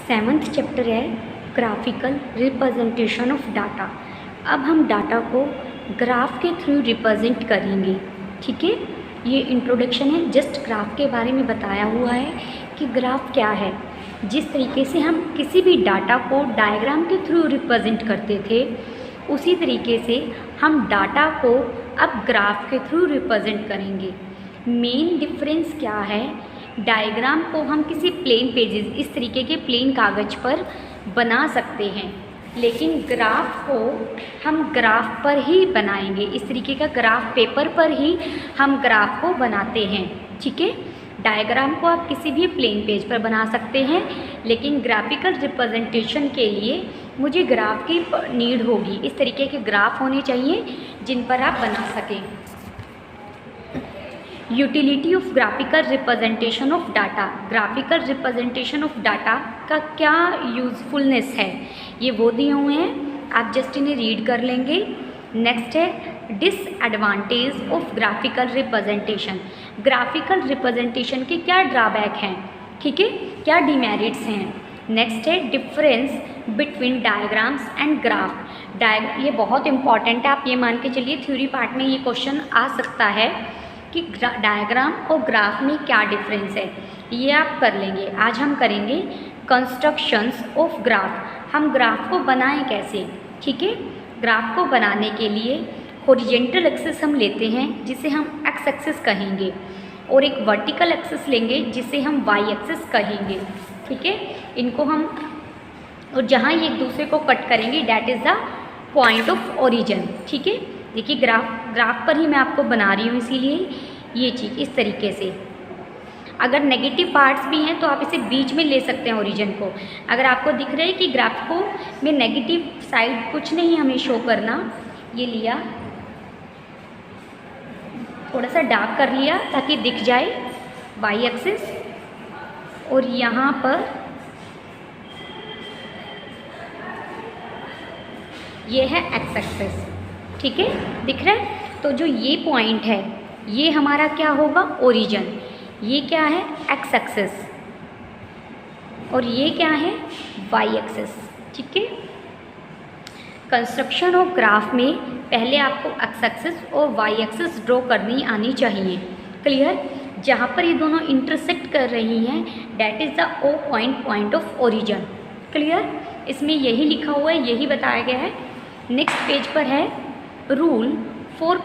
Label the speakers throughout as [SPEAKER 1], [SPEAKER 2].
[SPEAKER 1] 7th chapter है graphical representation of data. अब हम डाटा को ग्राफ के थ्रू रिप्रेजेंट करेंगे। ठीक है, ये इंट्रोडक्शन है, जस्ट ग्राफ के बारे में बताया हुआ है कि ग्राफ क्या है। जिस तरीके से हम किसी भी डाटा को डायग्राम के थ्रू रिप्रेजेंट करते थे, उसी तरीके से हम डाटा को अब ग्राफ के थ्रू रिप्रेजेंट करेंगे। मेन डिफरेंस क्या है, डायग्राम को हम किसी प्लेन पेजेस, इस तरीके के प्लेन कागज़ पर बना सकते हैं, लेकिन ग्राफ को हम ग्राफ पर ही बनाएंगे। इस तरीके का ग्राफ पेपर पर ही हम ग्राफ को बनाते हैं। ठीक है, डायग्राम को आप किसी भी प्लेन पेज पर बना सकते हैं, लेकिन ग्राफिकल रिप्रेजेंटेशन के लिए मुझे ग्राफ की नीड होगी। इस तरीके के ग्राफ होने चाहिए जिन पर आप बना सकें। Utility of graphical representation of data. Graphical representation of data का क्या यूज़फुलनेस है, ये वो दिए हुए हैं, आप जस्ट इन्हें रीड कर लेंगे। नेक्स्ट है disadvantage of graphical representation. Graphical representation के क्या ड्रॉबैक हैं, ठीक है, क्या डिमेरिट्स हैं। नेक्स्ट है difference between diagrams and graph. ये बहुत इंपॉर्टेंट है, आप ये मान के चलिए थ्योरी पार्ट में ये क्वेश्चन आ सकता है कि डायग्राम और ग्राफ में क्या डिफरेंस है, ये आप कर लेंगे। आज हम करेंगे कंस्ट्रक्शंस ऑफ ग्राफ। हम ग्राफ को बनाएं कैसे। ठीक है, ग्राफ को बनाने के लिए हॉरिजेंटल एक्सिस हम लेते हैं जिसे हम एक्स एक्सिस कहेंगे, और एक वर्टिकल एक्सिस लेंगे जिसे हम वाई एक्सिस कहेंगे। ठीक है, इनको हम, और जहाँ ये एक दूसरे को कट करेंगे that is the point of origin. ठीक है, देखिए ग्राफ पर ही मैं आपको बना रही हूँ, इसीलिए ये चीज़ इस तरीके से। अगर नेगेटिव पार्ट्स भी हैं तो आप इसे बीच में ले सकते हैं ओरिजिन को। अगर आपको दिख रहा है कि ग्राफ को में नेगेटिव साइड कुछ नहीं हमें शो करना, ये लिया, थोड़ा सा डार्क कर लिया ताकि दिख जाए वाई एक्सिस, और यहाँ पर ये है एक्स एक्सिस। ठीक है, दिख रहा है। तो जो ये पॉइंट है ये हमारा क्या होगा, ओरिजिन। ये क्या है, एक्स एक्सिस, और ये क्या है, वाई एक्सिस। ठीक है, कंस्ट्रक्शन ऑफ ग्राफ में पहले आपको एक्स एक्सिस और वाई एक्सिस ड्रॉ करनी आनी चाहिए। क्लियर, जहाँ पर ये दोनों इंटरसेक्ट कर रही हैं that is the O point of origin. Clear, इसमें यही लिखा हुआ है, यही बताया गया है। नेक्स्ट पेज पर है रूल फॉर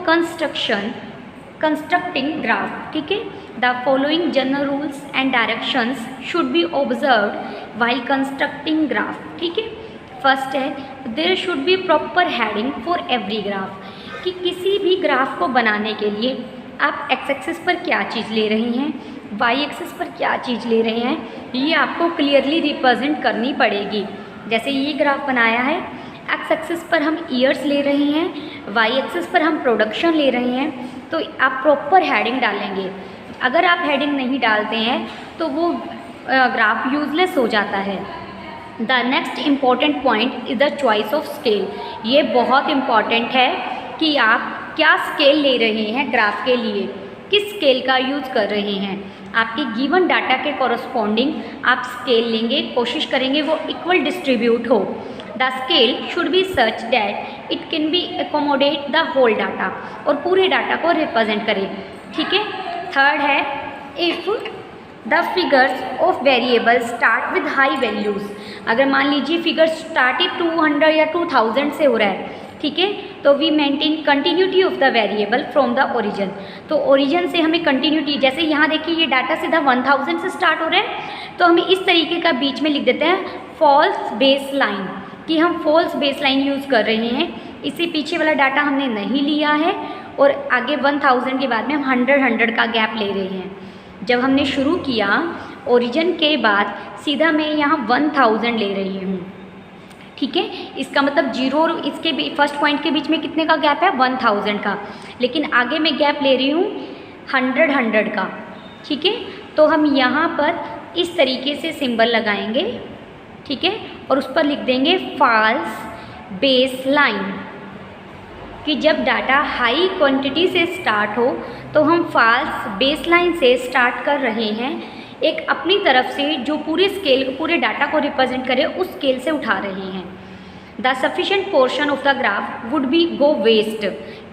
[SPEAKER 1] कंस्ट्रक्टिंग ग्राफ। ठीक है, the following general rules and directions should be observed while constructing graph. ठीक है, फर्स्ट है there should be proper heading for every graph, कि किसी भी ग्राफ को बनाने के लिए आप एक्स एक्सिस पर क्या चीज़ ले रहे हैं, वाई एक्सिस पर क्या चीज़ ले रहे हैं, ये आपको क्लियरली रिप्रेजेंट करनी पड़ेगी। जैसे ये ग्राफ बनाया है, एक्स एक्सिस पर हम ईयर्स ले रहे हैं, वाई एक्सिस पर हम प्रोडक्शन ले रहे हैं, तो आप प्रॉपर हेडिंग डालेंगे। अगर आप हेडिंग नहीं डालते हैं तो वो ग्राफ यूजलेस हो जाता है। The next important point is the choice of scale. ये बहुत इम्पॉर्टेंट है कि आप क्या स्केल ले रहे हैं ग्राफ के लिए, किस स्केल का यूज़ कर रहे हैं। आपके गिवन डाटा के कॉरस्पॉन्डिंग आप स्केल लेंगे, कोशिश करेंगे वो इक्वल डिस्ट्रीब्यूट हो। The scale should be such that it can be accommodate the whole data, और पूरे डाटा को रिप्रेजेंट करें। ठीक है, थर्ड है if the figures of variable start with high values. अगर मान लीजिए फिगर स्टार्ट ही 200 या 2000 से हो रहा है, ठीक है, तो we maintain continuity of the variable from the origin. तो ओरिजिन से हमें कंटिन्यूटी, जैसे यहाँ देखिए ये डाटा सीधा 1000 से स्टार्ट हो रहा है, तो हमें इस तरीके का बीच में लिख देते हैं फॉल्स बेस लाइन, कि हम फॉल्स बेस लाइन यूज़ कर रहे हैं। इससे पीछे वाला डाटा हमने नहीं लिया है, और आगे 1000 के बाद में हम 100 का गैप ले रहे हैं। जब हमने शुरू किया ओरिजिन के बाद सीधा मैं यहाँ 1000 ले रही हूँ। ठीक है, इसका मतलब जीरो और इसके फर्स्ट पॉइंट के बीच में कितने का गैप है, 1000 का, लेकिन आगे मैं गैप ले रही हूँ 100 का। ठीक है, तो हम यहाँ पर इस तरीके से सिंबल लगाएंगे। ठीक है, और उस पर लिख देंगे फॉल्स बेस लाइन, कि जब डाटा हाई क्वांटिटी से स्टार्ट हो तो हम फॉल्स बेस लाइन से स्टार्ट कर रहे हैं, एक अपनी तरफ से जो पूरे स्केल पूरे डाटा को रिप्रेजेंट करे उस स्केल से उठा रहे हैं। The sufficient portion of the graph would be go waste.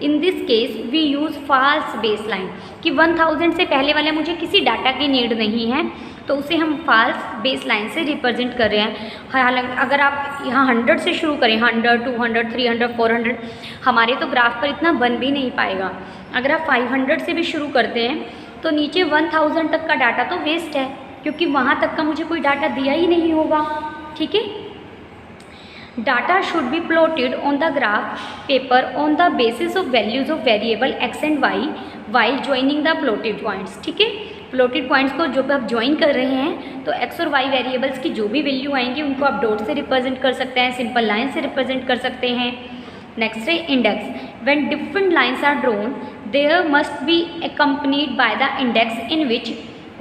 [SPEAKER 1] In this case we use false base line कि 1000 से पहले वाले मुझे किसी डाटा की नीड नहीं है, तो उसे हम फॉल्स बेस लाइन से रिप्रेजेंट कर रहे हैं। हालांकि अगर आप यहाँ 100 से शुरू करें, 100, 200, 300, 400, हमारे तो ग्राफ पर इतना बन भी नहीं पाएगा। अगर आप 500 से भी शुरू करते हैं तो नीचे 1000 तक का डाटा तो वेस्ट है, क्योंकि वहाँ तक का मुझे कोई डाटा दिया ही नहीं होगा। ठीक है। Data should be plotted on the graph paper on the basis of values of variable X and Y while joining the plotted points. ठीक है। प्लॉटेड पॉइंट्स को जो आप ज्वाइन कर रहे हैं तो एक्स और वाई वेरिएबल्स की जो भी वैल्यू आएंगी उनको आप डॉट से रिप्रेजेंट कर सकते हैं, सिंपल लाइन से रिप्रेजेंट कर सकते हैं। नेक्स्ट है index. When different lines are drawn there must be accompanied by the index in which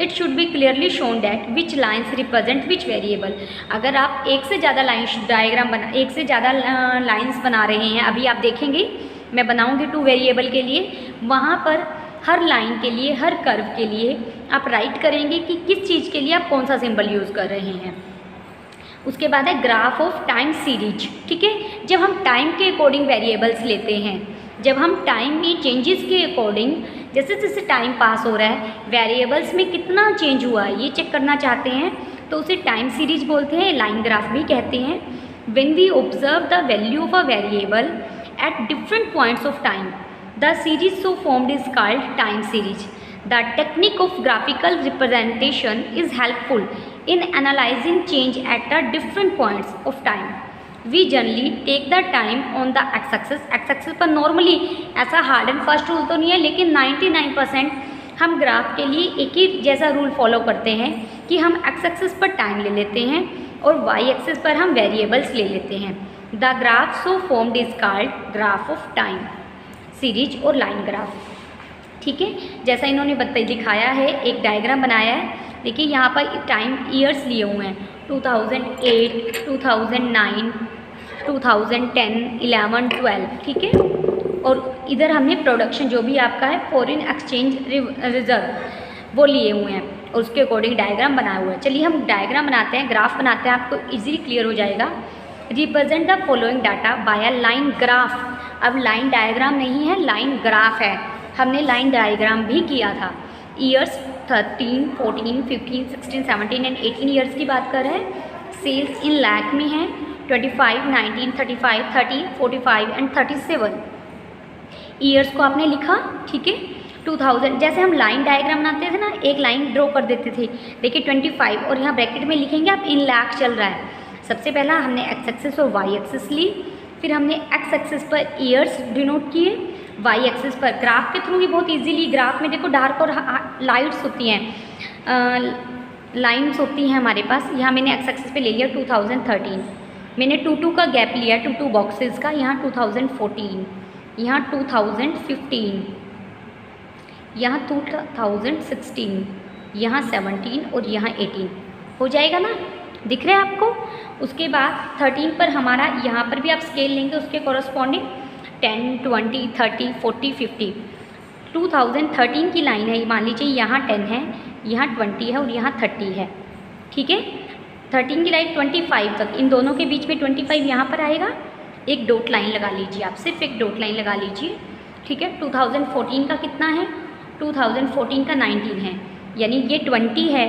[SPEAKER 1] it should be clearly shown that which lines represent which variable। अगर आप एक से ज़्यादा लाइन्स बना रहे हैं, अभी आप देखेंगे मैं बनाऊंगी 2 वेरिएबल के लिए, वहाँ पर हर लाइन के लिए, हर कर्व के लिए आप राइट करेंगे कि किस चीज़ के लिए आप कौन सा सिंबल यूज़ कर रहे हैं। उसके बाद है ग्राफ ऑफ टाइम सीरीज। ठीक है। जब हम टाइम के अकॉर्डिंग वेरिएबल्स लेते हैं, जब हम टाइम में चेंजेस के अकॉर्डिंग, जैसे जैसे टाइम पास हो रहा है वेरिएबल्स में कितना चेंज हुआ है ये चेक करना चाहते हैं, तो उसे टाइम सीरीज बोलते हैं, लाइन ग्राफ भी कहते हैं। When we observe the value of a variable at different points of time the series so formed is called time series. The technique of graphical representation is helpful in analyzing change at the different points of time. We generally take the time on the x-axis। x-axis पर normally ऐसा hard and fast rule तो नहीं है, लेकिन 99% हम graph के लिए एक ही जैसा रूल फॉलो करते हैं कि हम x-axis पर टाइम ले लेते हैं और y-axis पर हम वेरिएबल्स ले लेते हैं। The graph so formed is called graph of time series और लाइन ग्राफ। ठीक है। जैसा इन्होंने दिखाया है, एक डायग्राम बनाया है, देखिए यहाँ पर टाइम ईयर्स लिए हुए हैं 2008, 2009, 2010, 11, 12। ठीक है। और इधर हमने प्रोडक्शन जो भी आपका है फॉरेन एक्सचेंज रिजर्व वो लिए हुए हैं और उसके अकॉर्डिंग डायग्राम बनाया हुआ है। चलिए हम डायग्राम बनाते हैं, ग्राफ बनाते हैं, आपको इजीली क्लियर हो जाएगा। Represent the following data by a line graph. अब लाइन डायग्राम नहीं है, लाइन ग्राफ है। हमने लाइन डायग्राम भी किया था। ईयर्स 13, 14, 15, 16, 17 एंड 18 ईयर्स की बात कर रहे हैं। सेल्स इन लाख में है 25, 19, 35, 30, 45 एंड 37 ईयर्स को आपने लिखा। ठीक है। 2000 जैसे हम लाइन डायग्राम बनाते थे ना, एक लाइन ड्रॉ कर देते थे। देखिए 25 और यहाँ ब्रैकेट में लिखेंगे आप इन लाख चल रहा है। सबसे पहला हमने एक्स एक्सिस और वाई एक्सिस ली, फिर हमने एक्स एक्सिस पर ईयर्स डिनोट किए, वाई एक्सिस पर ग्राफ के थ्रू ही बहुत इजीली। ग्राफ में देखो डार्क और लाइट्स होती हैं, लाइन्स होती हैं हमारे पास। यहाँ मैंने एक्स एक्सिस पे ले लिया 2013, मैंने 2 का गैप लिया 2 बॉक्सेस का। यहाँ 2014, यहाँ 2015, यहाँ 2016, यहाँ 17 और यहाँ 18 हो जाएगा ना, दिख रहा है आपको। उसके बाद 13 पर हमारा यहाँ पर भी आप स्केल लेंगे उसके कॉरस्पॉन्डिंग 10, 20, 30, 40, 50। 2013 की लाइन है, मान लीजिए यहाँ 10 है, यहाँ 20 है और यहाँ 30 है। ठीक है। 13 की लाइन 25 तक, इन दोनों के बीच में 25 यहाँ पर आएगा। एक डॉट लाइन लगा लीजिए, आप सिर्फ एक डॉट लाइन लगा लीजिए। ठीक है। 2014 का कितना है? 2014 का 19 है, यानी ये 20 है।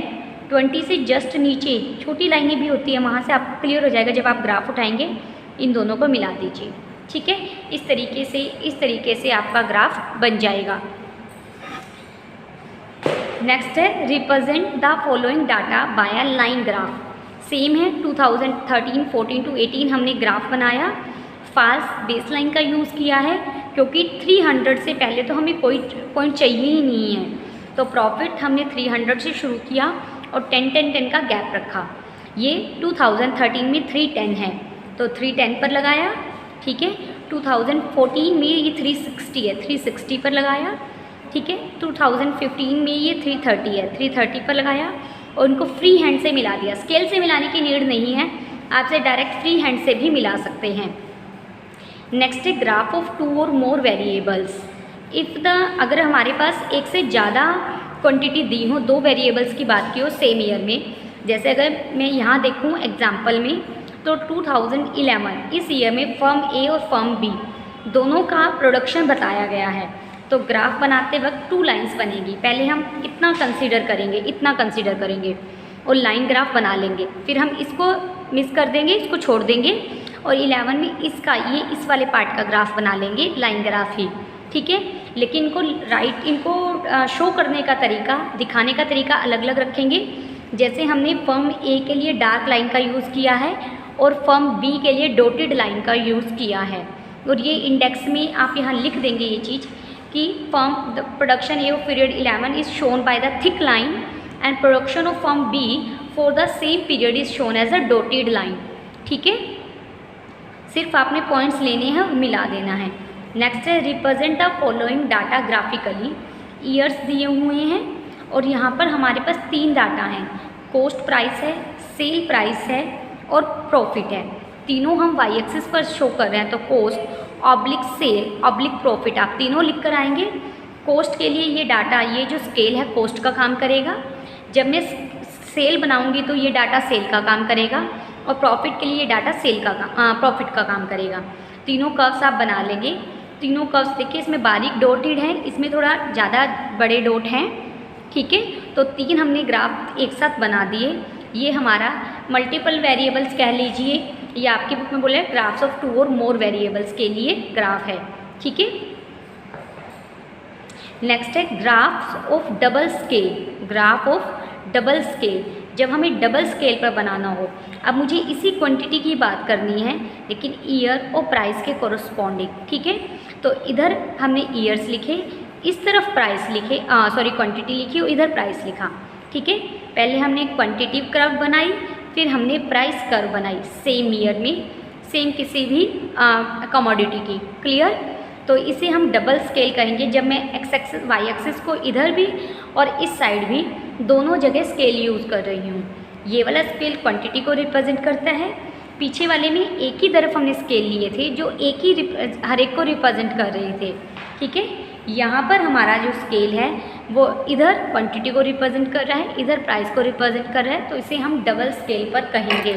[SPEAKER 1] 20 से जस्ट नीचे छोटी लाइनें भी होती हैं, वहाँ से आपको क्लियर हो जाएगा। जब आप ग्राफ उठाएंगे इन दोनों को मिला दीजिए। ठीक है। इस तरीके से आपका ग्राफ बन जाएगा। नेक्स्ट है represent the following data by a line graph. Same है 2013, 14 to 18 हमने ग्राफ बनाया। फॉल्स बेस लाइन का यूज़ किया है क्योंकि 300 से पहले तो हमें कोई पॉइंट चाहिए ही नहीं है, तो प्रॉफिट हमने 300 से शुरू किया और 10, 10, 10 का गैप रखा। ये 2013 में 310 है तो 310 पर लगाया। ठीक है। 2014 में ये 360 है, 360 पर लगाया। ठीक है। 2015 में ये 330 है, 330 पर लगाया और उनको फ्री हैंड से मिला दिया। स्केल से मिलाने की नीड नहीं है, आपसे डायरेक्ट फ्री हैंड से भी मिला सकते हैं। नेक्स्ट है ग्राफ ऑफ 2 और मोर वेरिएबल्स। इफ़ द अगर हमारे पास एक से ज़्यादा क्वांटिटी दी हो, दो वेरिएबल्स की बात की हो सेम ईयर में, जैसे अगर मैं यहाँ देखूँ एग्जाम्पल में तो 2011 इस ईयर में फर्म ए और फर्म बी दोनों का प्रोडक्शन बताया गया है। तो ग्राफ बनाते वक्त 2 लाइन्स बनेगी, पहले हम इतना कंसीडर करेंगे, इतना कंसीडर करेंगे और लाइन ग्राफ बना लेंगे, फिर हम इसको मिस कर देंगे, इसको छोड़ देंगे और 11 में इसका ये इस वाले पार्ट का ग्राफ बना लेंगे, लाइन ग्राफ ही, ठीक है। लेकिन इनको शो करने का तरीका, दिखाने का तरीका अलग अलग रखेंगे। जैसे हमने फर्म ए के लिए डार्क लाइन का यूज़ किया है और फर्म बी के लिए डॉटेड लाइन का यूज़ किया है, और ये इंडेक्स में आप यहाँ लिख देंगे ये चीज़ कि firm the production A of period 11 is shown by the thick line and production of firm B for the same period is shown as a dotted line, ठीक है। सिर्फ आपने पॉइंट्स लेने हैं और मिला देना है। नेक्स्ट है represent the following data graphically. Years दिए हुए हैं और यहाँ पर हमारे पास 3 डाटा हैं, कॉस्ट प्राइस है, सेल प्राइस है और प्रॉफिट है। तीनों हम वाई एक्सिस पर शो कर रहे हैं, तो cost oblique sale oblique profit आप तीनों लिख कर आएंगे। कॉस्ट के लिए ये डाटा, ये जो स्केल है कॉस्ट का काम करेगा। जब मैं सेल बनाऊंगी तो ये डाटा सेल का काम करेगा और प्रॉफिट के लिए डाटा प्रॉफिट का काम करेगा। तीनों कर्व्स आप बना लेंगे। तीनों कर्व्स देखिए, इसमें बारीक डॉटेड हैं, इसमें थोड़ा ज़्यादा बड़े डॉट हैं, ठीक है। तो 3 हमने ग्राफ एक साथ बना दिए। ये हमारा मल्टीपल वेरिएबल्स कह लीजिए, ये आपकी बुक में बोले ग्राफ्स ऑफ 2 और मोर वेरिएबल्स के लिए ग्राफ है, ठीक है। नेक्स्ट है graphs of double scale. Graph of double scale, जब हमें डबल स्केल पर बनाना हो, अब मुझे इसी क्वांटिटी की बात करनी है लेकिन ईयर और प्राइस के कोरस्पॉन्डिंग, ठीक है। तो इधर हमने ईयर्स लिखे, इस तरफ प्राइस लिखे, क्वांटिटी लिखी और इधर प्राइस लिखा, ठीक है। पहले हमने क्वांटिटिव कर्व बनाई, फिर हमने प्राइस कर्व बनाई सेम ईयर में, सेम किसी भी कमोडिटी की, क्लियर। तो इसे हम डबल स्केल कहेंगे जब मैं एक्स एक्सिस वाई एक्सिस को इधर भी और इस साइड भी दोनों जगह स्केल यूज़ कर रही हूँ। ये वाला स्केल क्वांटिटी को रिप्रेजेंट करता है, पीछे वाले में एक ही तरफ हमने स्केल लिए थे जो एक ही हर एक को रिप्रेजेंट कर रहे थे, ठीक है। यहाँ पर हमारा जो स्केल है वो इधर क्वांटिटी को रिप्रेजेंट कर रहा है, इधर प्राइस को रिप्रेजेंट कर रहा है, तो इसे हम डबल स्केल पर कहेंगे।